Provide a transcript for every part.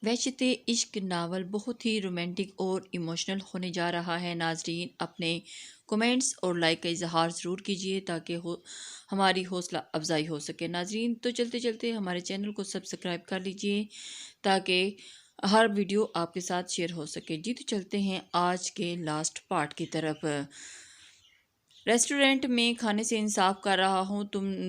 وحشت عشق ناول بہت ہی رومانٹک اور ایموشنل ہونے جا رہا ہے۔ ناظرین اپنے کومنٹس اور لائک کا اظہار ضرور کیجیے تاکہ ہماری حوصلہ افزائی ہو سکے۔ ناظرین تو چلتے چلتے ہمارے چینل کو سبسکرائب کر لیجیے تاکہ ہر ویڈیو آپ کے ساتھ شیئر ہو سکے۔ جی تو چلتے ہیں آج کے لاسٹ پارٹ کی طرف۔ ریسٹورنٹ میں کھانے سے انصاف کر رہا ہوں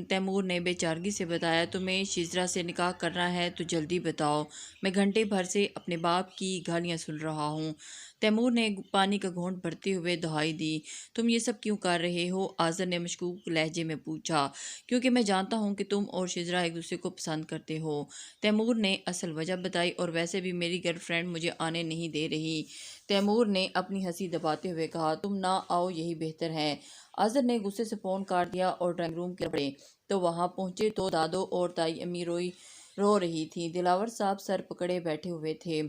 تیمور نے بے چارگی سے بتایا، تمہیں شزرا سے نکاح کرنا ہے تو جلدی بتاؤ، میں گھنٹے بھر سے اپنے باپ کی گالیاں سن رہا ہوں۔ تیمور نے پانی کا گھونٹ بھرتے ہوئے دہائی دی، تم یہ سب کیوں کر رہے ہو؟ آذر نے مشکوک لہجے میں پوچھا۔ کیونکہ میں جانتا ہوں کہ تم اور شزرا ایک دوسرے کو پسند کرتے ہو، تیمور نے اصل وجہ بتائی، اور ویسے بھی میری گرل فرینڈ مجھے آنے نہیں دے رہی۔ تیمور نے اپنی ہنسی دباتے ہوئے کہا، تم نہ آؤ یہی بہتر ہے۔ آذر نے غصے سے فون کاٹ دیا اور ڈرائنگ روم کے پڑے تو وہاں پہنچے تو دادو اور تائی امی رو رہی تھیں۔ دلاور صاحب سر پکڑے بیٹھے ہوئے تھے۔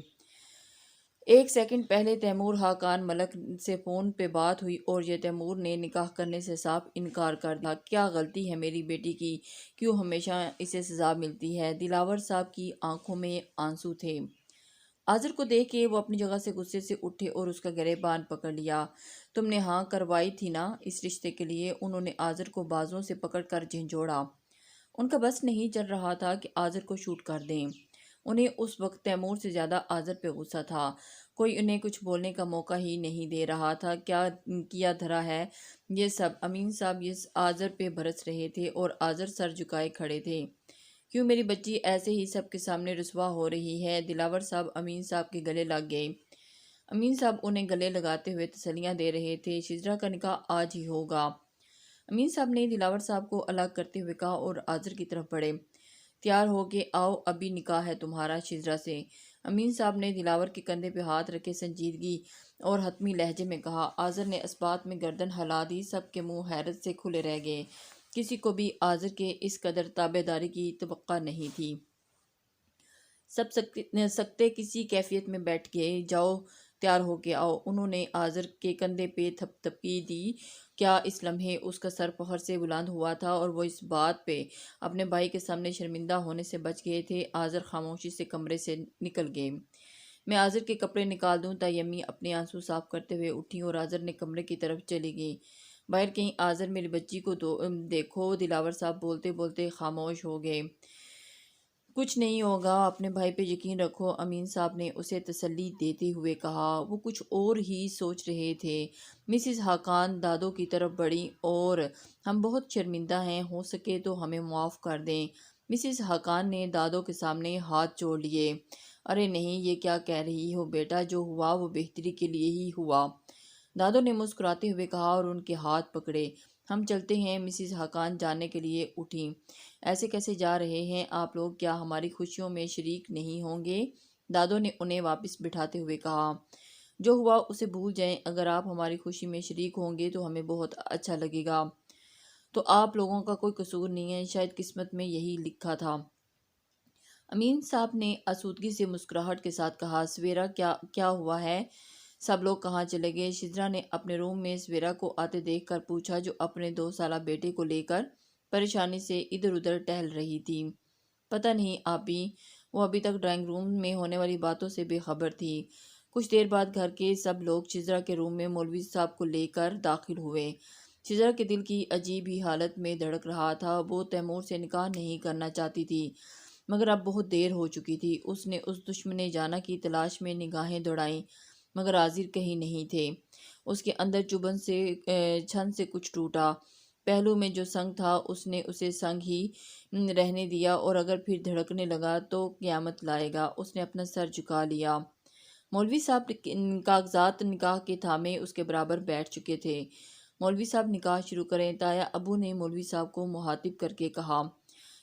ایک سیکنڈ پہلے تیمور حقان ملک سے فون پہ بات ہوئی اور یہ تیمور نے نکاح کرنے سے صاف انکار کر دیا۔ کیا غلطی ہے میری بیٹی کی؟ کیوں ہمیشہ اسے سزا ملتی ہے؟ دلاور صاحب کی آنکھوں میں آنسو تھے۔ آذر کو دیکھ کے وہ اپنی جگہ سے غصے سے اٹھے اور اس کا گریبان پکڑ لیا۔ تم نے ہاں کروائی تھی نا اس رشتے کے لیے؟ انہوں نے آذر کو بازوں سے پکڑ کر جھنجھوڑا۔ ان کا بس نہیں چل رہا تھا کہ آذر کو شوٹ کر دیں۔ انہیں اس وقت تیمور سے زیادہ آذر پہ غصہ تھا۔ کوئی انہیں کچھ بولنے کا موقع ہی نہیں دے رہا تھا۔ کیا کیا دھرا ہے یہ سب؟ امین صاحب یہ آذر پہ برس رہے تھے اور آذر سر جھکائے کھڑے تھے۔ کیوں میری بچی ایسے ہی سب کے سامنے رسوا ہو رہی ہے؟ دلاور صاحب امین صاحب کے گلے لگ گئے۔ امین صاحب انہیں گلے لگاتے ہوئے تسلیاں دے رہے تھے، شزرا کا نکاح آج ہی ہوگا۔ امین صاحب نے دلاور صاحب کو الگ کرتے ہوئے کہا اور آذر کی طرف بڑھے، تیار ہو کے آؤ، ابھی نکاح ہے تمہارا شزرا سے۔ امین صاحب نے دلاور کے کندھے پہ ہاتھ رکھے سنجیدگی اور حتمی لہجے میں کہا۔ آذر نے اس بات میں گردن ہلا دی۔ سب کے منہ حیرت سے کھلے رہ گئے۔ کسی کو بھی آذر کے اس قدر تابع داری کی توقع نہیں تھی۔ سب سکتے کسی کیفیت میں بیٹھ گئے۔ جاؤ تیار ہو کے آؤ۔ انہوں نے آذر کے کندھے پہ تھپکی دی۔ کیا اس لمحے اس کا سر فخر سے بلند ہوا تھا اور وہ اس بات پہ اپنے بھائی کے سامنے شرمندہ ہونے سے بچ گئے تھے؟ آذر خاموشی سے کمرے سے نکل گئے۔ میں آذر کے کپڑے نکال دوں؟ تائی امی اپنے آنسو صاف کرتے ہوئے اٹھی اور آذر نے کمرے کی طرف چلی گئی۔ باہر کہیں آذر میری بچی کو دیکھو۔ دلاور صاحب بولتے بولتے خاموش ہو گئے۔ کچھ نہیں ہوگا، اپنے بھائی پہ یقین رکھو، امین صاحب نے اسے تسلی دیتے ہوئے کہا۔ وہ کچھ اور ہی سوچ رہے تھے۔ مسز حقان دادو کی طرف بڑھی اور ہم بہت شرمندہ ہیں، ہو سکے تو ہمیں معاف کر دیں۔ مسز حقان نے دادو کے سامنے ہاتھ جوڑ لیے۔ ارے نہیں، یہ کیا کہہ رہی ہو بیٹا؟ جو ہوا وہ بہتری کے لیے ہی ہوا، دادو نے مسکراتے ہوئے کہا اور ان کے ہاتھ پکڑے۔ ہم چلتے ہیں۔ مسز حقان جانے کے لیے اٹھیں۔ ایسے کیسے جا رہے ہیں آپ لوگ؟ کیا ہماری خوشیوں میں شریک نہیں ہوں گے؟ دادو نے انہیں واپس بٹھاتے ہوئے کہا۔ جو ہوا اسے بھول جائیں، اگر آپ ہماری خوشی میں شریک ہوں گے تو ہمیں بہت اچھا لگے گا۔ تو آپ لوگوں کا کوئی قصور نہیں ہے، شاید قسمت میں یہی لکھا تھا۔ امین صاحب نے آسودگی سے مسکراہٹ کے ساتھ کہا۔ سویرا کیا ہوا ہے؟ سب لوگ کہاں چلے گئے؟ شزرا نے اپنے روم میں سویرا کو آتے دیکھ کر پوچھا، جو اپنے 2 سالہ بیٹے کو لے کر پریشانی سے ادھر ادھر ٹہل رہی تھی۔ پتہ نہیں آپی، وہ ابھی تک ڈرائنگ روم میں ہونے والی باتوں سے بے خبر تھی۔ کچھ دیر بعد گھر کے سب لوگ شزرا کے روم میں مولوی صاحب کو لے کر داخل ہوئے۔ شزرا کے دل کی عجیب ہی حالت میں دھڑک رہا تھا۔ وہ تیمور سے نکاح نہیں کرنا چاہتی تھی، مگر اب بہت دیر ہو چکی تھی۔ اس نے اس دشمن جانا کی تلاش میں نگاہیں دوڑائیں، مگر آذر کہیں نہیں تھے۔ اس کے اندر چبھن سے چھن سے کچھ ٹوٹا۔ پہلو میں جو سنگ تھا اس نے اسے سنگ ہی رہنے دیا، اور اگر پھر دھڑکنے لگا تو قیامت لائے گا۔ اس نے اپنا سر جھکا لیا۔ مولوی صاحب کاغذات نکاح کے تھامے اس کے برابر بیٹھ چکے تھے۔ مولوی صاحب نکاح شروع کریں۔ تایا ابو نے مولوی صاحب کو مخاطب کر کے کہا۔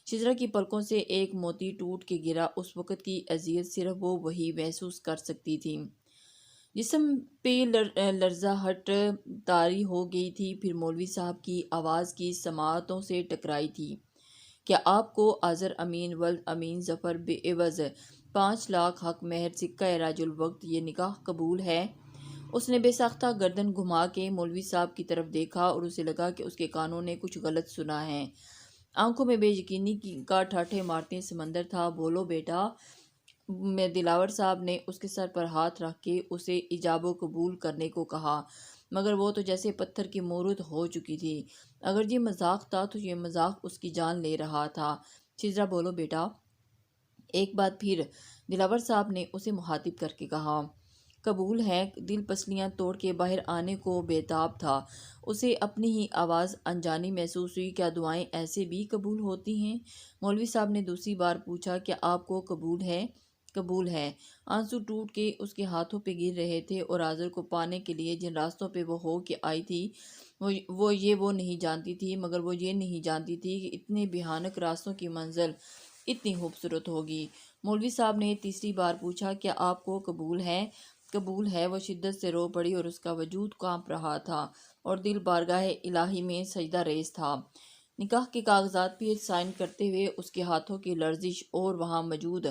شزرا کی پلکوں سے ایک موتی ٹوٹ کے گرا۔ اس وقت کی اذیت صرف وہی محسوس کر سکتی تھی۔ جسم پہ لرزاہٹ طاری ہو گئی تھی۔ پھر مولوی صاحب کی آواز کی سماعتوں سے ٹکرائی تھی۔ کیا آپ کو آذر امین ولد امین ظفر بعوض 5 لاکھ حق مہر سکہ راج الوقت یہ نکاح قبول ہے؟ اس نے بے ساختہ گردن گھما کے مولوی صاحب کی طرف دیکھا اور اسے لگا کہ اس کے کانوں نے کچھ غلط سنا ہے۔ آنکھوں میں بے یقینی کا ٹھاٹھے مارتے سمندر تھا۔ بولو بیٹا، میں دلاور صاحب نے اس کے سر پر ہاتھ رکھ کے اسے ایجاب و قبول کرنے کو کہا، مگر وہ تو جیسے پتھر کی مورد ہو چکی تھی۔ اگر یہ مذاق تھا تو یہ مذاق اس کی جان لے رہا تھا۔ شزرا بولو بیٹا۔ ایک بات پھر دلاور صاحب نے اسے مخاطب کر کے کہا۔ قبول ہے۔ دل پسلیاں توڑ کے باہر آنے کو بےتاب تھا۔ اسے اپنی ہی آواز انجانی محسوس ہوئی۔ کیا دعائیں ایسے بھی قبول ہوتی ہیں؟ مولوی صاحب نے دوسری بار پوچھا، کیا آپ کو قبول ہے؟ قبول ہے۔ آنسو ٹوٹ کے اس کے ہاتھوں پہ گر رہے تھے، اور آذر کو پانے کے لیے جن راستوں پہ وہ ہو کے آئی تھی وہ نہیں جانتی تھی، مگر وہ یہ نہیں جانتی تھی کہ اتنے بھیانک راستوں کی منزل اتنی خوبصورت ہوگی۔ مولوی صاحب نے تیسری بار پوچھا، کیا آپ کو قبول ہے؟ قبول ہے۔ وہ شدت سے رو پڑی، اور اس کا وجود کانپ رہا تھا، اور دل بارگاہ الہی میں سجدہ ریز تھا۔ نکاح کے کاغذات پہ سائن کرتے ہوئے اس کے ہاتھوں کی لرزش اور وہاں موجود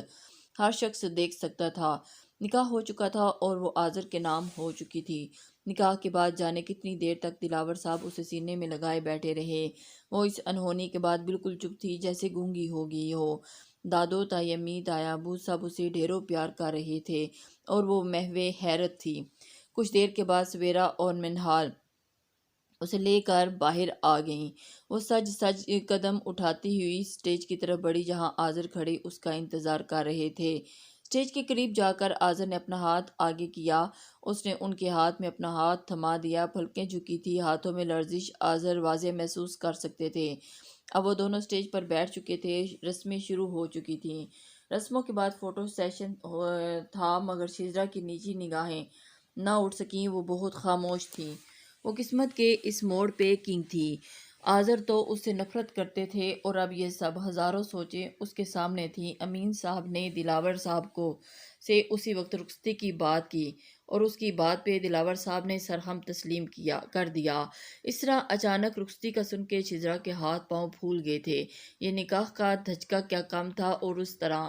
ہر شخص دیکھ سکتا تھا۔ نکاح ہو چکا تھا اور وہ آذر کے نام ہو چکی تھی۔ نکاح کے بعد جانے کتنی دیر تک دلاور صاحب اسے سینے میں لگائے بیٹھے رہے۔ وہ اس انہونی کے بعد بالکل چپ تھی، جیسے گونگی ہو گئی ہو۔ دادو، تائی امی، تایا ابو سب اسے ڈھیروں پیار کر رہے تھے، اور وہ محو حیرت تھی۔ کچھ دیر کے بعد سویرا اور منہال اسے لے کر باہر آ گئیں۔ وہ سج سج قدم اٹھاتی ہوئی سٹیج کی طرف بڑھی، جہاں آذر کھڑے اس کا انتظار کر رہے تھے۔ سٹیج کے قریب جا کر آذر نے اپنا ہاتھ آگے کیا۔ اس نے ان کے ہاتھ میں اپنا ہاتھ تھما دیا۔ پلکیں جھکی تھی، ہاتھوں میں لرزش آذر واضح محسوس کر سکتے تھے۔ اب وہ دونوں سٹیج پر بیٹھ چکے تھے۔ رسمیں شروع ہو چکی تھیں۔ رسموں کے بعد فوٹو سیشن تھا، مگر شزرا کی نیچی نگاہیں نہ اٹھ سکیں۔ وہ بہت خاموش تھی۔ وہ قسمت کے اس موڑ پہ کنگ تھی۔ آذر تو اس سے نفرت کرتے تھے، اور اب یہ سب ہزاروں سوچیں اس کے سامنے تھیں۔ امین صاحب نے دلاور صاحب سے اسی وقت رخصتی کی بات کی، اور اس کی بات پہ دلاور صاحب نے سرہم تسلیم کر دیا۔ اس طرح اچانک رخصتی کا سن کے شزرا کے ہاتھ پاؤں پھول گئے تھے۔ یہ نکاح کا دھچکا کیا کم تھا، اور اس طرح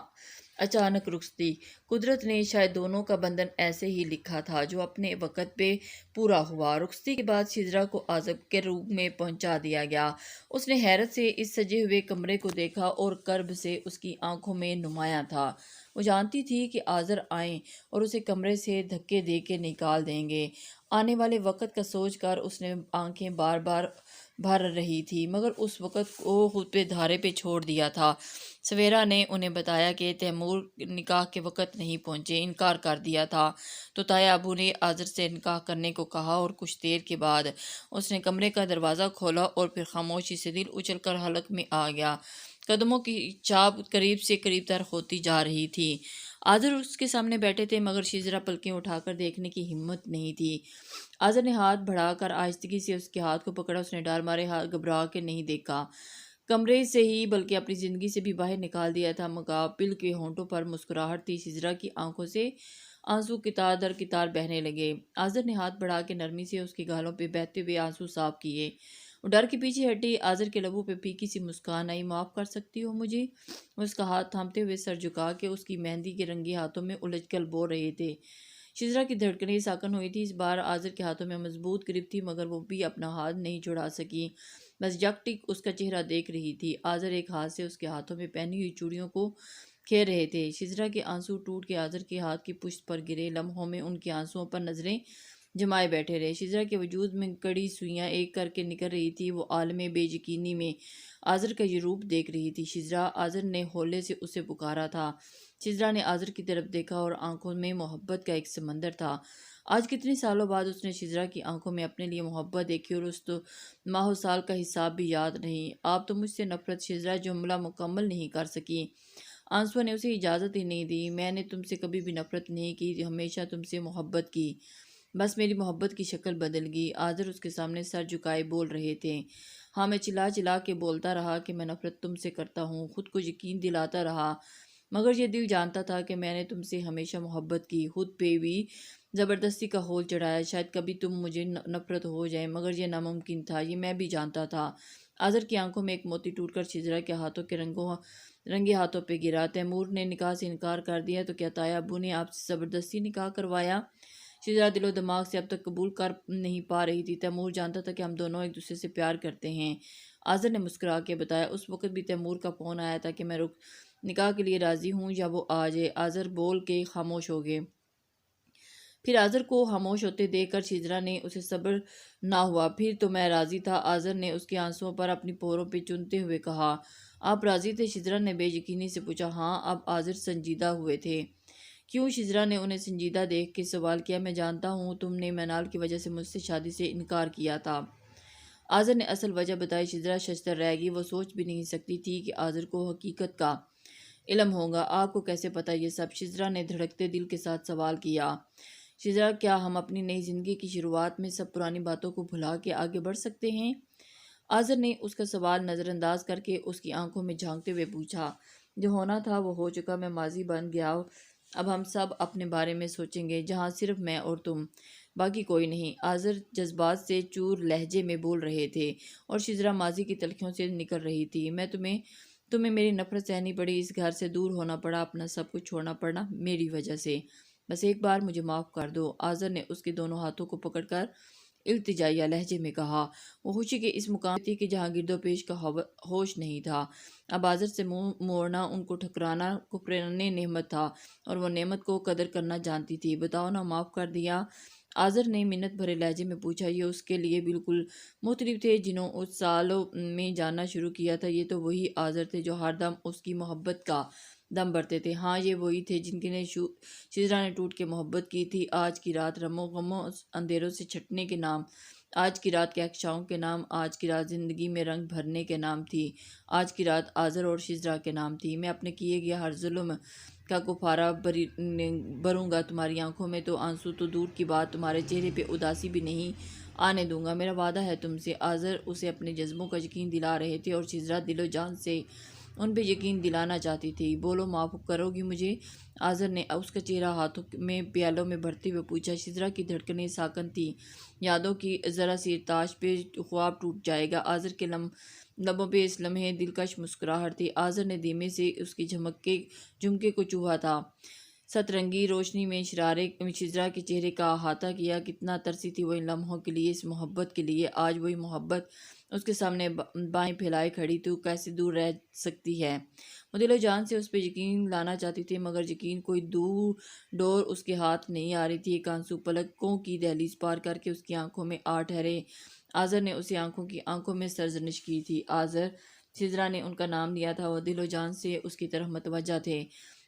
اچانک رخصتی۔ قدرت نے شاید دونوں کا بندھن ایسے ہی لکھا تھا، جو اپنے وقت پہ پورا ہوا۔ رخصتی کے بعد شزرا کو عازب کے روم میں پہنچا دیا گیا۔ اس نے حیرت سے اس سجے ہوئے کمرے کو دیکھا، اور کرب سے اس کی آنکھوں میں نمایاں تھا۔ وہ جانتی تھی کہ آذر آئیں اور اسے کمرے سے دھکے دے کے نکال دیں گے۔ آنے والے وقت کا سوچ کر اس نے آنکھیں بار بار بھر رہی تھی، مگر اس وقت کو خود پہ دھارے پہ چھوڑ دیا تھا۔ سویرا نے انہیں بتایا کہ تیمور نکاح کے وقت نہیں پہنچے، انکار کر دیا تھا، تو تایا ابو نے آذر سے نکاح کرنے کو کہا، اور کچھ دیر کے بعد اس نے کمرے کا دروازہ کھولا، اور پھر خاموشی سے دل اچھل کر حلق میں آ گیا۔ قدموں کی چاپ قریب سے قریب تر ہوتی جا رہی تھی۔ آذر اس کے سامنے بیٹھے تھے، مگر شزرا پلکیں اٹھا کر دیکھنے کی ہمت نہیں تھی۔ آذر نے ہاتھ بڑھا کر آہستگی سے اس کے ہاتھ کو پکڑا۔ اس نے ڈر مارے گھبرا کے نہیں دیکھا، کمرے سے ہی بلکہ اپنی زندگی سے بھی باہر نکال دیا تھا۔ مقابل کے ہونٹوں پر مسکراہٹ تھی۔ شزرا کی آنکھوں سے آنسو قطار در قطار بہنے لگے۔ آذر نے ہاتھ بڑھا کے نرمی سے اس کے گالوں پہ بہتے ہوئے آنسو صاف کیے۔ وہ ڈر کے پیچھے ہٹی۔ آذر کے لبوں پہ پھیکی سی مسکان آئی۔ معاف کر سکتی ہو مجھے؟ وہ اس کا ہاتھ تھامتے ہوئے سر جھکا کے اس کی مہندی کے رنگے ہاتھوں میں الجھ کر بول رہے تھے۔ شزرا کی دھڑکنیں ساکن ہوئی تھی۔ اس بار آذر کے ہاتھوں میں مضبوط گرفت تھی، مگر وہ بھی اپنا ہاتھ نہیں چھڑا سکی، بس یکٹک اس کا چہرہ دیکھ رہی تھی۔ آذر ایک ہاتھ سے اس کے ہاتھوں میں پہنی ہوئی چوڑیوں کو کھیر رہے تھے۔ شزرا کے آنسو ٹوٹ کے آذر کے ہاتھ کی پشت پر گرے۔ لمحوں میں ان کے آنسوؤں پر نظریں جمائے بیٹھے رہے۔ شزرا کے وجود میں کڑی سوئیاں ایک کر کے نکل رہی تھی۔ وہ عالم بے یقینی میں آذر کا یہ روپ دیکھ رہی تھی۔ شزرا! آذر نے ہولے سے اسے پکارا تھا۔ شزرا نے آذر کی طرف دیکھا، اور آنکھوں میں محبت کا ایک سمندر تھا۔ آج کتنے سالوں بعد اس نے شزرا کی آنکھوں میں اپنے لیے محبت دیکھی، اور اس ماہ و سال کا حساب بھی یاد نہیں۔ آپ تو مجھ سے نفرت، شزرا جملہ مکمل نہیں کر سکی۔ آنسوؤں نے اسے اجازت ہی نہیں دی۔ میں نے تم سے کبھی بھی نفرت نہیں کی، ہمیشہ تم سے محبت کی، بس میری محبت کی شکل بدل گئی۔ آذر اس کے سامنے سر جھکائے بول رہے تھے۔ ہاں، میں چلا چلا کے بولتا رہا کہ میں نفرت تم سے کرتا ہوں، خود کو یقین دلاتا رہا، مگر یہ دل جانتا تھا کہ میں نے تم سے ہمیشہ محبت کی، خود پہ بھی زبردستی کا ہول چڑھایا، شاید کبھی تم مجھے نفرت ہو جائے، مگر یہ ناممکن تھا، یہ میں بھی جانتا تھا۔ آذر کی آنکھوں میں ایک موتی ٹوٹ کر شزرا کے ہاتھوں کے رنگے ہاتھوں پہ گرا۔ تیمور نے نکاح سے انکار کر دیا، تو کیا تایا ابو نے آپ سے زبردستی نکاح کروایا؟ شزرا دل و دماغ سے اب تک قبول کر نہیں پا رہی تھی۔ تیمور جانتا تھا کہ ہم دونوں ایک دوسرے سے پیار کرتے ہیں۔ آذر نے مسکرا کے بتایا۔ اس وقت بھی تیمور کا فون آیا تھا کہ میں نکاح کے لیے راضی ہوں یا وہ آ جائے۔ آذر بول کے خاموش ہو گئے۔ پھر آذر کو خاموش ہوتے دیکھ کر شجرا نے اسے صبر نہ ہوا۔ پھر تو میں راضی تھا، آذر نے اس کے آنسوؤں پر اپنی پوروں پہ چنتے ہوئے کہا۔ آپ راضی تھے؟ شجرا نے بے یقینی سے پوچھا۔ ہاں۔ اب آذر سنجیدہ ہوئے تھے۔ کیوں؟ شجرا نے انہیں سنجیدہ دیکھ کے سوال کیا۔ میں جانتا ہوں تم نے منال کی وجہ سے مجھ سے شادی سے انکار کیا تھا۔ آذر نے اصل وجہ بتائی۔ شجرا ششدر رہ گئی۔ وہ سوچ بھی نہیں سکتی تھی کہ آذر کو حقیقت کا علم ہوگا۔ آپ کو کیسے پتہ یہ سب؟ شجرا نے دھڑکتے دل کے ساتھ سوال کیا۔ شجرا، کیا ہم اپنی نئی زندگی کی شروعات میں سب پرانی باتوں کو بھلا کے آگے بڑھ سکتے ہیں؟ آذر نے اس کا سوال نظر انداز کر کے اس کی آنکھوں میں جھانکتے ہوئے پوچھا۔ جو ہونا تھا وہ ہو چکا، میں ماضی بن گیا۔ اب ہم سب اپنے بارے میں سوچیں گے، جہاں صرف میں اور تم، باقی کوئی نہیں۔ آذر جذبات سے چور لہجے میں بول رہے تھے اور شجرا ماضی کی تلخیوں سے نکل رہی تھی۔ تمہیں میری نفرت سہنی پڑی، اس گھر سے دور ہونا پڑا، اپنا سب کچھ چھوڑنا پڑا میری وجہ سے۔ بس ایک بار مجھے معاف کر دو۔ آذر نے اس کے دونوں ہاتھوں کو پکڑ کر التجائیہ لہجے میں کہا۔ وہ خوشی کے اس مقام تھی کہ جہاں گرد و پیش کا ہوش نہیں تھا۔ اب آذر سے منہ موڑنا، ان کو ٹھکرانا کفران نعمت تھا اور وہ نعمت کو قدر کرنا جانتی تھی۔ بتاؤ نا، معاف کر دیا؟ آذر نے منت بھرے لہجے میں پوچھا۔ یہ اس کے لیے بالکل مختلف تھے جنہوں اس سالوں میں جاننا شروع کیا تھا۔ یہ تو وہی آذر تھے جو ہر دم اس کی محبت کا دم بھرتے تھے۔ ہاں، یہ وہی تھے جن کے شجرا نے ٹوٹ کے محبت کی تھی۔ آج کی رات غموں اندھیروں سے چھٹنے کے نام، آج کی رات کہکشاؤں کے نام، آج کی رات زندگی میں رنگ بھرنے کے نام تھی۔ آج کی رات آذر اور شجرا کے نام تھی۔ میں اپنے کیے گئے ہر ظلم کا کفارہ بھروں گا تمہاری آنکھوں میں تو آنسو تو دور کی بات، تمہارے چہرے پہ اداسی بھی نہیں آنے دوں گا، میرا وعدہ ہے تم سے۔ آذر اسے اپنے جذبوں کا یقین دلا رہے تھے اور شجرا دل و جان سے ان پہ یقین دلانا چاہتی تھی۔ بولو، معاف کرو گی مجھے؟ آذر نے اس کا چہرہ ہاتھوں میں پیالوں میں بھرتے ہوئے پوچھا۔ شجرا کی دھڑکنیں ساکن تھی، یادوں کی ذرا سی تاش پہ خواب ٹوٹ جائے گا۔ آذر کے لبوں پہ اس لمحے دلکش مسکراہٹ تھی۔ آذر نے دھیمے سے اس کی جھمکے کو چھوا تھا۔ سترنگی روشنی میں شجرا کے چہرے کا احاطہ کیا۔ کتنا ترسی تھی وہ ان لمحوں کے لیے، اس محبت کے لیے۔ آج وہی محبت اس کے سامنے بائیں پھیلائے کھڑی تھی، کیسے دور رہ سکتی ہے؟ وہ دل و جان سے اس پہ یقین لانا چاہتی تھی، مگر یقین کوئی ڈور اس کے ہاتھ نہیں آ رہی تھی۔ ایک آنسو پلکوں کی دہلیز پار کر کے اس کی آنکھوں میں آ ٹھہرے۔ آذر نے اسے آنکھوں میں سرزنش کی تھی۔ آذر، شجرا نے ان کا نام لیا تھا۔ وہ دل و جان سے اس کی طرف متوجہ تھے۔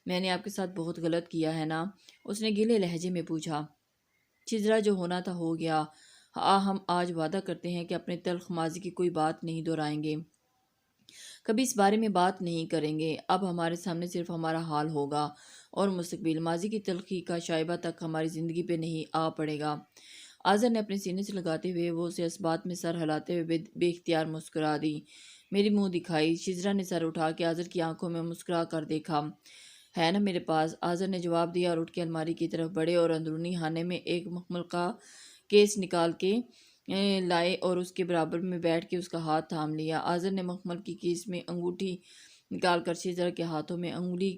میں نے آپ کے ساتھ بہت غلط کیا ہے نا؟ اس نے گیلے لہجے میں پوچھا۔ شجرا، جو ہونا تھا ہو گیا۔ ہم آج وعدہ کرتے ہیں کہ اپنے تلخ ماضی کی کوئی بات نہیں دہرائیں گے، کبھی اس بارے میں بات نہیں کریں گے۔ اب ہمارے سامنے صرف ہمارا حال ہوگا اور مستقبل۔ ماضی کی تلخی کا شائبہ تک ہماری زندگی پہ نہیں آ پڑے گا۔ آذر نے اپنے سینے سے لگاتے ہوئے وہ اسے اس بات میں سر ہلاتے ہوئے بے اختیار مسکرا دی، میری منہ دکھائی۔ شجرا نے سر اٹھا کے آذر کی آنکھوں میں مسکرا کر دیکھا۔ ہے نا میرے پاس؟ آذر نے جواب دیا اور اٹھ کے الماری کی طرف بڑھے اور اندرونی خانے میں ایک مخمل کا کیس نکال کے لائے اور اس کے برابر میں بیٹھ کے اس کا ہاتھ تھام لیا۔ آذر نے مخمل کی کیس میں انگوٹھی نکال کر شجرا کے ہاتھوں میں انگلی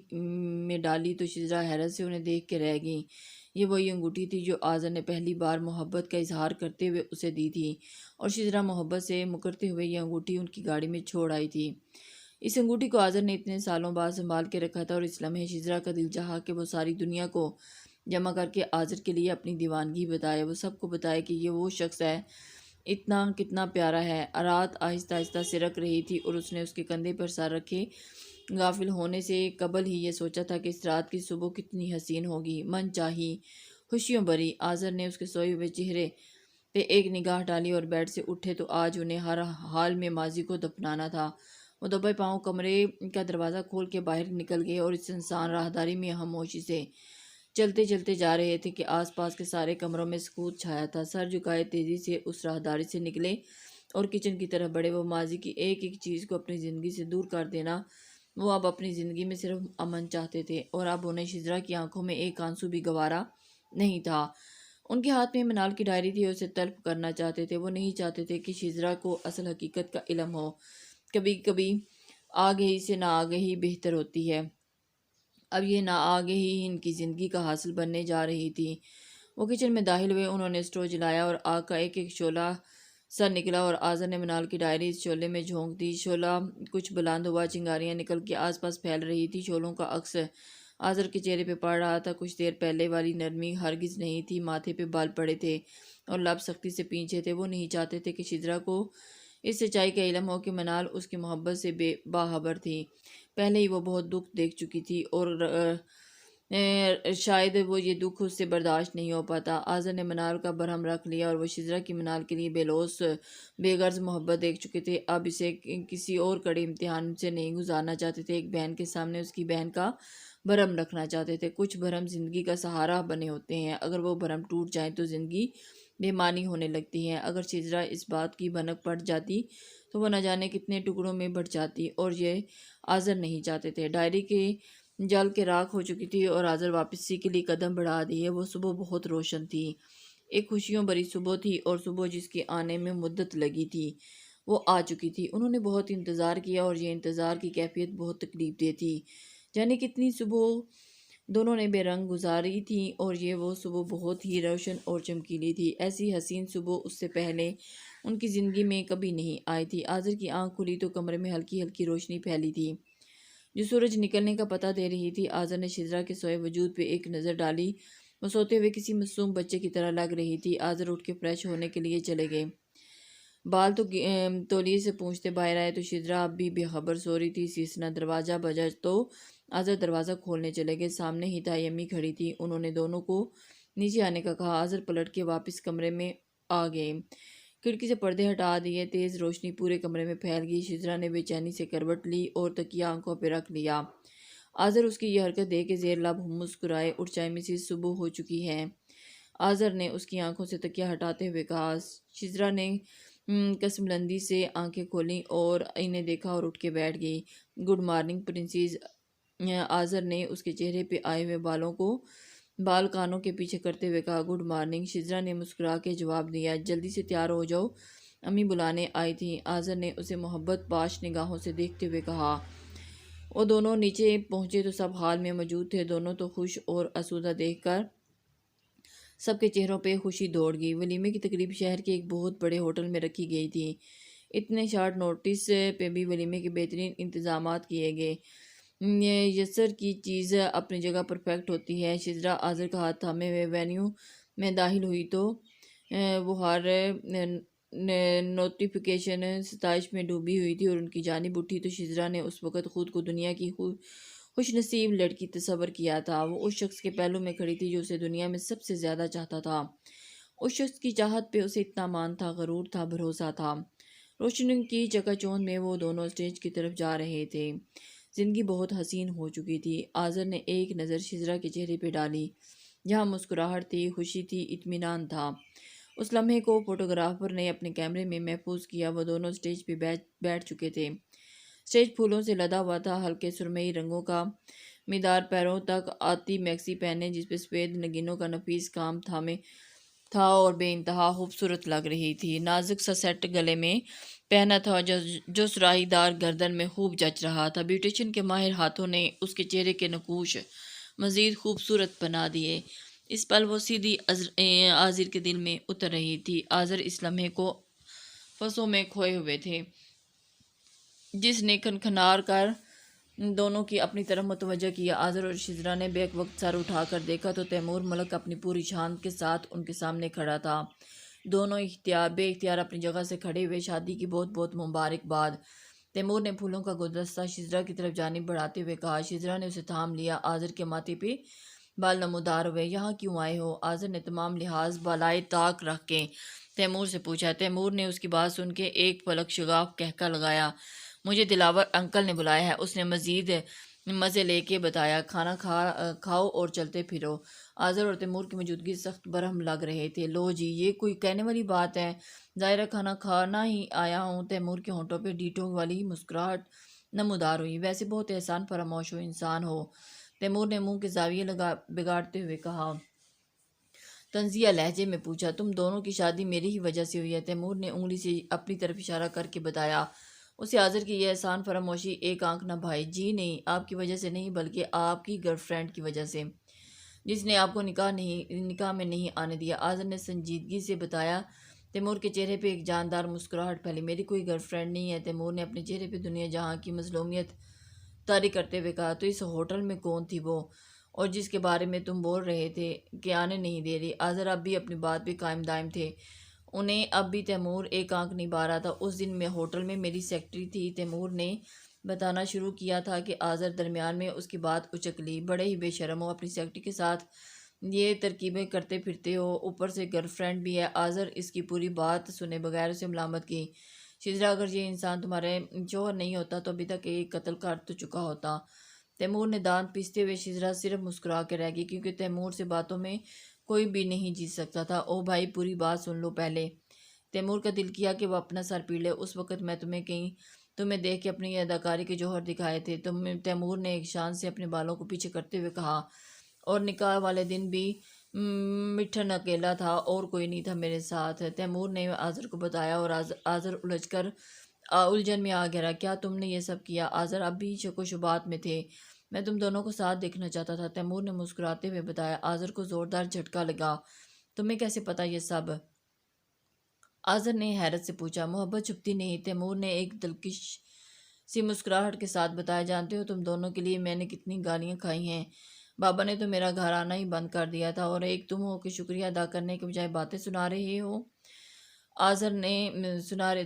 میں ڈالی تو شجرا حیرت سے انہیں دیکھ کے رہ گئی۔ یہ وہی انگوٹھی تھی جو آذر نے پہلی بار محبت کا اظہار کرتے ہوئے اسے دی تھی، اور شجرا محبت سے مکرتے ہوئے یہ انگوٹھی ان کی گاڑی میں چھوڑ آئی تھی۔ اس انگوٹھی کو آذر نے اتنے سالوں بعد سنبھال کے رکھا تھا، اور اس لمحے شجرا کا دل چاہا کہ وہ ساری دنیا کو جمع کر کے آذر کے لیے اپنی دیوانگی بتائے، وہ سب کو بتائے کہ یہ وہ شخص ہے، اتنا کتنا پیارا ہے۔ رات آہستہ آہستہ سرک رہی تھی اور اس نے اس کے کندھے پر سر رکھے غافل ہونے سے قبل ہی یہ سوچا تھا کہ اس رات کی صبح کتنی حسین ہوگی، من چاہی، خوشیوں بھری۔ آذر نے اس کے سوئے ہوئے چہرے پہ ایک نگاہ ڈالی اور بیڈ سے اٹھے تو آج انہیں ہر حال میں ماضی کو دفنانا تھا۔ وہ دبے پاؤں کمرے کا دروازہ کھول کے باہر نکل گئے اور اس انسان راہداری میں خاموشی سے چلتے چلتے جا رہے تھے کہ آس پاس کے سارے کمروں میں سکوت چھایا تھا۔ سر جھکائے تیزی سے اس راہداری سے نکلے اور کچن کی طرف بڑھے۔ وہ ماضی کی ایک ایک چیز کو اپنی زندگی سے دور کر دینا، وہ اب اپنی زندگی میں صرف امن چاہتے تھے، اور اب انہیں شجرا کی آنکھوں میں ایک آنسو بھی گوارا نہیں تھا۔ ان کے ہاتھ میں منال کی ڈائری تھی، اسے طلب کرنا چاہتے تھے۔ وہ نہیں چاہتے تھے کہ شجرا کو اصل حقیقت کا علم ہو۔ کبھی کبھی آگہی سے ناآگہی بہتر ہوتی ہے۔ اب یہ ناآگہی ہی ان کی زندگی کا حاصل بننے جا رہی تھی۔ وہ کچن میں داخل ہوئے، انہوں نے اسٹوو جلایا اور آگ کا ایک ایک شعلہ سر نکلا اور آذر نے منال کی ڈائری اس شعلے میں جھونک دی۔ شعلہ کچھ بلند ہوا، چنگاریاں نکل کے آس پاس پھیل رہی تھی۔ شعلوں کا عکس آذر کے چہرے پہ پڑ رہا تھا۔ کچھ دیر پہلے والی نرمی ہرگز نہیں تھی۔ ماتھے پہ بال پڑے تھے اور لب سختی سے پیچھے تھے۔ وہ نہیں چاہتے تھے کہ شجرا کو اس سچائی کا علم ہو کہ منال اس کی محبت سے باخبر تھی۔ پہلے ہی وہ بہت دکھ دیکھ چکی تھی اور شاید وہ یہ دکھ اس سے برداشت نہیں ہو پاتا۔ آذر نے منال کا برہم رکھ لیا اور وہ شجرا کی منال کے لیے بے لوث بے غرض محبت دیکھ چکے تھے۔ اب اسے کسی اور کڑے امتحان سے نہیں گزارنا چاہتے تھے۔ ایک بہن کے سامنے اس کی بہن کا بھرم رکھنا چاہتے تھے۔ کچھ بھرم زندگی کا سہارا بنے ہوتے ہیں، اگر وہ بھرم ٹوٹ جائیں تو زندگی بے معنی ہونے لگتی ہے۔ اگر شجرا اس بات کی بھنک پڑ جاتی تو وہ نہ جانے کتنے ٹکڑوں میں بٹ جاتی، اور یہ آذر نہیں چاہتے تھے۔ ڈائری کے جل کے راکھ ہو چکی تھی اور آذر واپسی کے لیے قدم بڑھا دیے۔ وہ صبح بہت روشن تھی، ایک خوشیوں بھری صبح تھی، اور صبح جس کے آنے میں مدت لگی تھی وہ آ چکی تھی۔ انہوں نے بہت انتظار کیا اور یہ انتظار کی کیفیت بہت تکلیف دہ تھی۔ جانے کتنی صبح دونوں نے بے رنگ گزاری تھی، اور وہ صبح بہت ہی روشن اور چمکیلی تھی۔ ایسی حسین صبح اس سے پہلے ان کی زندگی میں کبھی نہیں آئی تھی۔ آذر کی آنکھ کھلی تو کمرے میں ہلکی ہلکی روشنی پھیلی تھی جو سورج نکلنے کا پتہ دے رہی تھی۔ آذر نے شجرا کے سوئے وجود پہ ایک نظر ڈالی۔ وہ سوتے ہوئے کسی معصوم بچے کی طرح لگ رہی تھی۔ آذر اٹھ کے فریش ہونے کے لیے چلے گئے۔ بال تولیے سے پونچھتے باہر آئے تو شجرا اب بھی بے خبر سو رہی تھی۔ سیسنا دروازہ بجا تو آذر دروازہ کھولنے چلے گئے۔ سامنے ہی تائی امی کھڑی تھی۔ انہوں نے دونوں کو نیچے آنے کا کہا۔ آذر پلٹ کے واپس کمرے میں آ گئے، کھڑکی سے پردے ہٹا دیے۔ تیز روشنی پورے کمرے میں پھیل گئی۔ شجرا نے بے چینی سے کروٹ لی اور تکیہ آنکھوں پہ رکھ لیا۔ آذر اس کی یہ حرکت دیکھ کے زیر لب مسکرائے۔ اٹھ جائیں مسز، صبح ہو چکی ہے، آذر نے اس کی آنکھوں سے تکیہ ہٹاتے ہوئے کہا۔ شجرا نے قسملندی سے آنکھیں کھولیں اور انہیں دیکھا اور اٹھ کے بیٹھ گئی۔ گڈ مارننگ پرنسز، آذر نے اس کے چہرے پہ آئے ہوئے بال کانوں کے پیچھے کرتے ہوئے کہا۔ گڈ مارننگ، شجرا نے مسکرا کے جواب دیا۔ جلدی سے تیار ہو جاؤ، امی بلانے آئی تھیں، آذر نے اسے محبت پاش نگاہوں سے دیکھتے ہوئے کہا۔ وہ دونوں نیچے پہنچے تو سب ہال میں موجود تھے۔ دونوں تو خوش اور آسودہ دیکھ کر سب کے چہروں پہ خوشی دوڑ گئی۔ ولیمے کی تقریب شہر کے ایک بہت بڑے ہوٹل میں رکھی گئی تھی۔ اتنے شارٹ نوٹس پہ بھی ولیمے کے بہترین انتظامات کیے گئے۔ یسر کی چیز اپنی جگہ پرفیکٹ ہوتی ہے۔ شجرا آذر کا ہاتھ تھامے ہوئے وینیو میں داخل ہوئی تو وہ ہر نوٹیفیکیشن ستائش میں ڈوبی ہوئی تھی اور ان کی جانب اٹھی تو شجرا نے اس وقت خود کو دنیا کی خوش نصیب لڑکی تصور کیا تھا۔ وہ اس شخص کے پہلو میں کھڑی تھی جو اسے دنیا میں سب سے زیادہ چاہتا تھا۔ اس شخص کی چاہت پہ اسے اتنا مان تھا، غرور تھا، بھروسہ تھا۔ روشنی کی چکا چوند میں وہ دونوں اسٹیج کی طرف جا رہے تھے۔ زندگی بہت حسین ہو چکی تھی۔ آذر نے ایک نظر شجرا کے چہرے پہ ڈالی، جہاں مسکراہٹ تھی، خوشی تھی، اطمینان تھا۔ اس لمحے کو فوٹوگرافر نے اپنے کیمرے میں محفوظ کیا۔ وہ دونوں اسٹیج پہ بیٹھ چکے تھے۔ اسٹیج پھولوں سے لدا ہوا تھا، ہلکے سرمئی رنگوں کا میدار، پیروں تک آتی میکسی پہنے جس پہ سفید نگینوں کا نفیس کام تھامے تھا اور بے انتہا خوبصورت لگ رہی تھی۔ نازک سا سیٹ گلے میں پہنا تھا جو سراہی دار گردن میں خوب جچ رہا تھا۔ بیوٹیشن کے ماہر ہاتھوں نے اس کے چہرے کے نقوش مزید خوبصورت بنا دیے۔ اس پل وہ سیدھی آذر کے دل میں اتر رہی تھی۔ آذر اس لمحے کو فصوں میں کھوئے ہوئے تھے جس نے کھنکھنار کر دونوں کی اپنی طرف متوجہ کیا۔ آذر اور شجرا نے بیک وقت سر اٹھا کر دیکھا تو تیمور ملک اپنی پوری شان کے ساتھ ان کے سامنے کھڑا تھا۔ دونوں بے اختیار اپنی جگہ سے کھڑے ہوئے۔ شادی کی بہت بہت مبارکباد، تیمور نے پھولوں کا گلدستہ شجرا کی طرف جانب بڑھاتے ہوئے کہا۔ شجرا نے اسے تھام لیا۔ آذر کے ماتھے پہ بال نمودار ہوئے۔ یہاں کیوں آئے ہو؟ آذر نے تمام لحاظ بالائے طاق رکھ کے تیمور سے پوچھا۔ تیمور نے اس کی بات سن کے ایک پلک شگاف کہکا لگایا۔ مجھے دلاور انکل نے بلایا ہے، اس نے مزید مزے لے کے بتایا۔ کھانا کھاؤ اور چلتے پھرو۔ آذر اور تیمور کی موجودگی سخت برہم لگ رہے تھے۔ لو جی، یہ کوئی کہنے والی بات ہے، ظاہرہ کھانا کھانا ہی آیا ہوں۔ تیمور کے ہونٹوں پہ ڈیٹو والی مسکراہٹ نمودار ہوئی۔ ویسے بہت احسان فراموش انسان ہو، تیمور نے منہ کے زاویے بگاڑتے ہوئے کہا۔ طنزیہ لہجے میں پوچھا۔ تم دونوں کی شادی میری ہی وجہ سے ہوئی ہے، تیمور نے انگلی سے اپنی طرف اشارہ کر کے بتایا۔ اسے آذر کی یہ احسان فراموشی ایک آنکھ نہ بھائی۔ جی نہیں، آپ کی وجہ سے نہیں بلکہ آپ کی گرل فرینڈ کی وجہ سے، جس نے آپ کو نکاح میں نہیں آنے دیا۔ آذر نے سنجیدگی سے بتایا۔ تیمور کے چہرے پہ ایک جاندار مسکراہٹ پھیلی۔ میری کوئی گرل فرینڈ نہیں ہے، تیمور نے اپنے چہرے پہ دنیا جہاں کی مظلومیت طاری کرتے ہوئے کہا۔ تو اس ہوٹل میں کون تھی وہ، اور جس کے بارے میں تم بول رہے تھے کہ آنے نہیں دے رہی؟ آذر اب بھی اپنی بات پہ قائم دائم تھے۔ انہیں اب بھی تیمور ایک آنکھ نہیں بھا رہا تھا۔ اس دن میں ہوٹل میں میری سیکرٹری تھی، تیمور نے بتانا شروع کیا تھا کہ آذر درمیان میں اس کی بات اچک لی۔ بڑے ہی بے شرم ہو، اپنی سیکرٹری کے ساتھ یہ ترکیبیں کرتے پھرتے ہو، اوپر سے گرل فرینڈ بھی ہے۔ آذر اس کی پوری بات سنے بغیر اسے ملامت کی۔ شزرا، اگر یہ انسان تمہارے شوہر نہیں ہوتا تو ابھی تک ایک قتل کر تو چکا ہوتا۔ تیمور نے دانت پیستے ہوئے شزرا صرف مسکرا کے رہ گئی، کیونکہ تیمور سے باتوں میں کوئی بھی نہیں جیت سکتا تھا۔ او بھائی، پوری بات سن لو پہلے۔ تیمور کا دل کیا کہ وہ اپنا سر پیڑ لے۔ اس وقت میں تمہیں دیکھ کے اپنی اداکاری کے جوہر دکھائے تھے، تیمور نے ایک شان سے اپنے بالوں کو پیچھے کرتے ہوئے کہا، اور نکاح والے دن بھی مٹھن اکیلا تھا اور کوئی نہیں تھا میرے ساتھ۔ تیمور نے آذر کو بتایا اور آذر الجھن میں آ گیا۔ کیا تم نے یہ سب کیا؟ آذر اب بھی شک و شبہات میں تھے۔ میں تم دونوں کو ساتھ دیکھنا چاہتا تھا، تیمور نے مسکراتے ہوئے بتایا۔ آذر کو زوردار جھٹکا لگا۔ تمہیں کیسے پتا یہ سب؟ آذر نے حیرت سے پوچھا۔ محبت چھپتی نہیں، تیمور نے ایک دلکش سی مسکراہٹ کے ساتھ بتایا۔ جانتے ہو تم دونوں کے لیے میں نے کتنی گالیاں کھائی ہیں؟ بابا نے تو میرا گھر آنا ہی بند کر دیا تھا، اور ایک تم ہو کہ شکریہ ادا کرنے کے بجائے باتیں سنا رہے ہو۔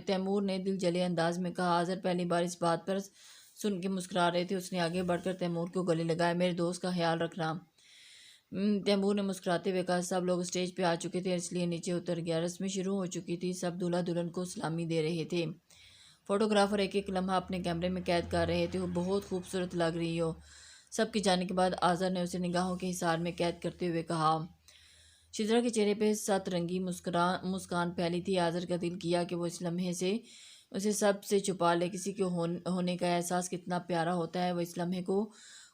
تیمور نے دل جلے انداز میں کہا۔ آذر پہلی بار اس بات پر سن کے مسکرا رہے تھے۔ اس نے آگے بڑھ کر تیمور کو گلے لگایا۔ میرے دوست کا خیال رکھنا، تیمور نے مسکراتے ہوئے کہا۔ سب لوگ اسٹیج پہ آ چکے تھے، اس لیے نیچے اتر گیا۔ رسمیں شروع ہو چکی تھی، سب دولہا دلہن کو سلامی دے رہے تھے۔ فوٹوگرافر ایک ایک لمحہ اپنے کیمرے میں قید کر رہے تھے۔ وہ بہت خوبصورت لگ رہی ہو۔ سب کے جانے کے بعد آذر نے اسے نگاہوں کے حصار میں قید کرتے ہوئے کہا۔ شزرا کے چہرے پہ ست رنگی مسکان پھیلی تھی۔ آذر کا دل کیا کہ وہ اس لمحے سے اسے سب سے چھپا لے۔ کسی کے ہونے کا احساس کتنا پیارا ہوتا ہے، وہ اس لمحے کو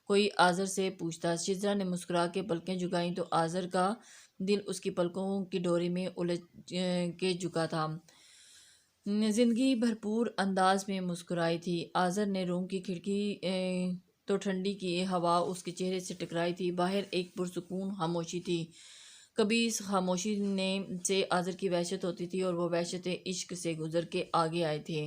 کوئی آذر سے پوچھتا۔ شزرا نے مسکرا کے پلکیں جھکائیں تو آذر کا دل اس کی پلکوں کی ڈوری میں الجھ کے جھکا تھا۔ زندگی بھرپور انداز میں مسکرائی تھی۔ آذر نے روم کی کھڑکی تو ٹھنڈی کی ہوا اس کے چہرے سے ٹکرائی تھی۔ باہر ایک پرسکون خاموشی تھی۔ کبھی اس خاموشی سے آذر کی وحشت ہوتی تھی، اور وہ وحشت عشق سے گزر کے آگے آئے تھے،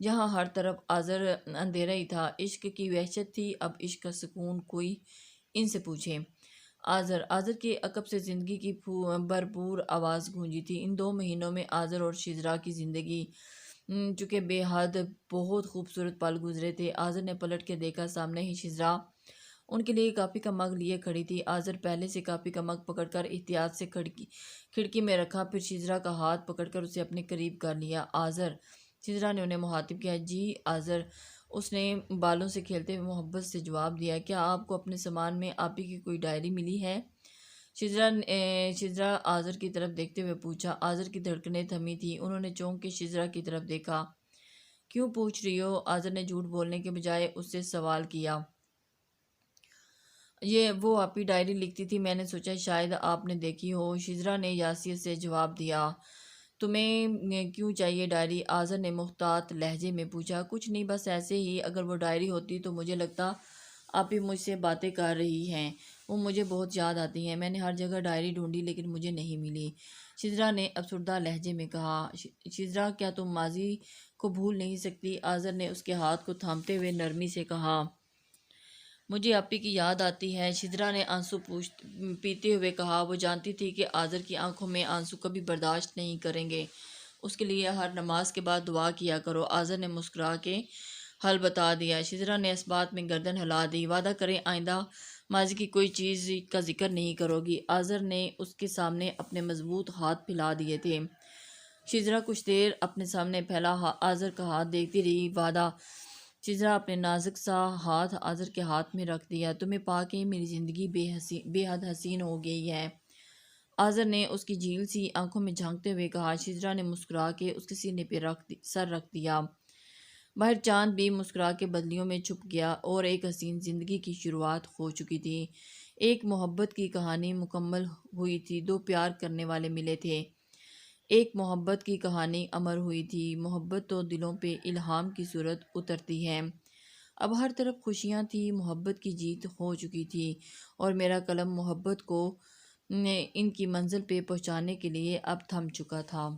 جہاں ہر طرف آذر اندھیرا ہی تھا۔ عشق کی وحشت تھی، اب عشق کا سکون کوئی ان سے پوچھے۔ آذر کے عقب سے زندگی کی بھرپور آواز گونجی تھی۔ ان 2 مہینوں میں آذر اور شزرا کی زندگی چونکہ بے حد بہت خوبصورت پل گزرے تھے۔ آذر نے پلٹ کے دیکھا، سامنے ہی شزرا ان کے لیے کافی کا مگ لیے کھڑی تھی۔ آذر پہلے سے کافی کا مگ پکڑ کر احتیاط سے کھڑکی میں رکھا، پھر شزرا کا ہاتھ پکڑ کر اسے اپنے قریب کر لیا۔ آذر، شزرا نے انہیں مخاطب کیا۔ جی آذر، اس نے بالوں سے کھیلتے ہوئے محبت سے جواب دیا۔ کیا آپ کو اپنے سامان میں آپ ہی کی کوئی ڈائری ملی ہے؟ شزرا آذر کی طرف دیکھتے ہوئے پوچھا۔ آذر کی دھڑکنیں تھمی تھیں۔ انہوں نے چونک کے شزرا کی طرف دیکھا۔ کیوں پوچھ رہی ہو؟ آذر نے جھوٹ بولنے کے بجائے اس سے سوال کیا۔ وہ آپ ہی ڈائری لکھتی تھی، میں نے سوچا شاید آپ نے دیکھی ہو۔ شزرا نے یاسیت سے جواب دیا۔ تمہیں کیوں چاہیے ڈائری؟ آذر نے محتاط لہجے میں پوچھا۔ کچھ نہیں، بس ایسے ہی۔ اگر وہ ڈائری ہوتی تو مجھے لگتا آپ ہی مجھ سے باتیں کر رہی ہیں۔ وہ مجھے بہت یاد آتی ہیں۔ میں نے ہر جگہ ڈائری ڈھونڈی لیکن مجھے نہیں ملی، شزرا نے افسردہ لہجے میں کہا۔ شزرا، کیا تم ماضی کو بھول نہیں سکتی؟ آذر نے اس کے ہاتھ کو تھامتے ہوئے نرمی سے کہا۔ مجھے آپ ہی کی یاد آتی ہے، شزرا نے آنسو پیتے ہوئے کہا۔ وہ جانتی تھی کہ آذر کی آنکھوں میں آنسو کبھی برداشت نہیں کریں گے۔ اس کے لیے ہر نماز کے بعد دعا کیا کرو۔ آذر نے مسکرا کے حل بتا دیا۔ شزرا نے اس بات میں گردن ہلا دی۔ وعدہ کریں آئندہ ماضی کی کوئی چیز کا ذکر نہیں کرو گی۔ آذر نے اس کے سامنے اپنے مضبوط ہاتھ پھیلا دیے تھے۔ شزرا کچھ دیر اپنے سامنے پھیلا آذر کا ہاتھ دیکھتی رہی۔ وعدہ۔ شزرا اپنے نازک سا ہاتھ آذر کے ہاتھ میں رکھ دیا۔ تمہیں پا کے میری زندگی بے حد حسین ہو گئی ہے، آذر نے اس کی جھیل سی آنکھوں میں جھانکتے ہوئے کہا۔ شزرا نے مسکرا کے اس کے سینے پہ سر رکھ دیا۔ باہر چاند بھی مسکرا کے بدلیوں میں چھپ گیا، اور ایک حسین زندگی کی شروعات ہو چکی تھی۔ ایک محبت کی کہانی مکمل ہوئی تھی، 2 پیار کرنے والے ملے تھے۔ ایک محبت کی کہانی امر ہوئی تھی۔ محبت تو دلوں پہ الہام کی صورت اترتی ہے۔ اب ہر طرف خوشیاں تھیں، محبت کی جیت ہو چکی تھی، اور میرا قلم محبت کو ان کی منزل پہ پہنچانے کے لیے اب تھم چکا تھا۔